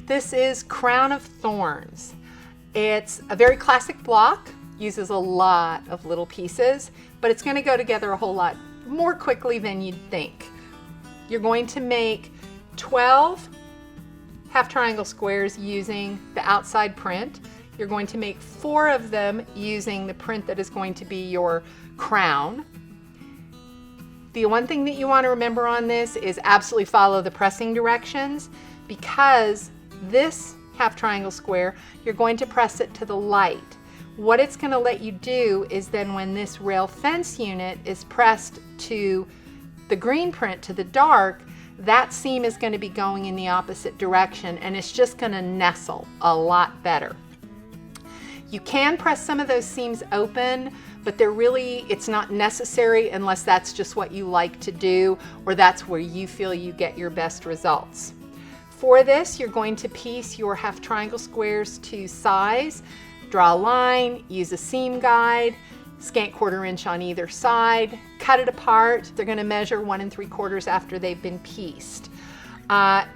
This is Crown of Thorns. It's a very classic block, uses a lot of little pieces, but it's going to go together a whole lot more quickly than you'd think. You're going to make 12 half triangle squares using the outside print. You're going to make 4 of them using the print that is going to be your crown. The one thing that you want to remember on this is absolutely follow the pressing directions, because this half triangle square, you're going to press it to the light. What it's going to let you do is then when this rail fence unit is pressed to the green print, to the dark, that seam is going to be going in the opposite direction, and it's just going to nestle a lot better. You can press some of those seams open, but it's not necessary unless that's just what you like to do, or that's where you feel you get your best results. For this, you're going to piece your half triangle squares to size, draw a line, use a seam guide, scant 1/4 inch on either side, cut it apart. They're going to measure 1 3/4 after they've been pieced.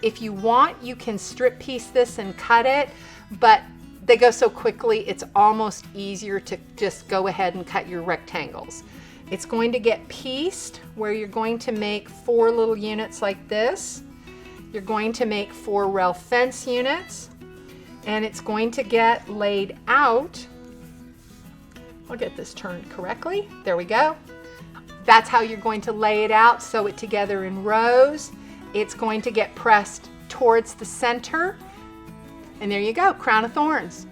If you want, you can strip piece this and cut it, but they go so quickly, it's almost easier to just go ahead and cut your rectangles. It's going to get pieced where you're going to make 4 little units like this. You're going to make 4 rail fence units, and it's going to get laid out. I'll get this turned correctly. There we go. That's how you're going to lay it out. Sew it together in rows. It's going to get pressed towards the center. And there you go, Crown of Thorns.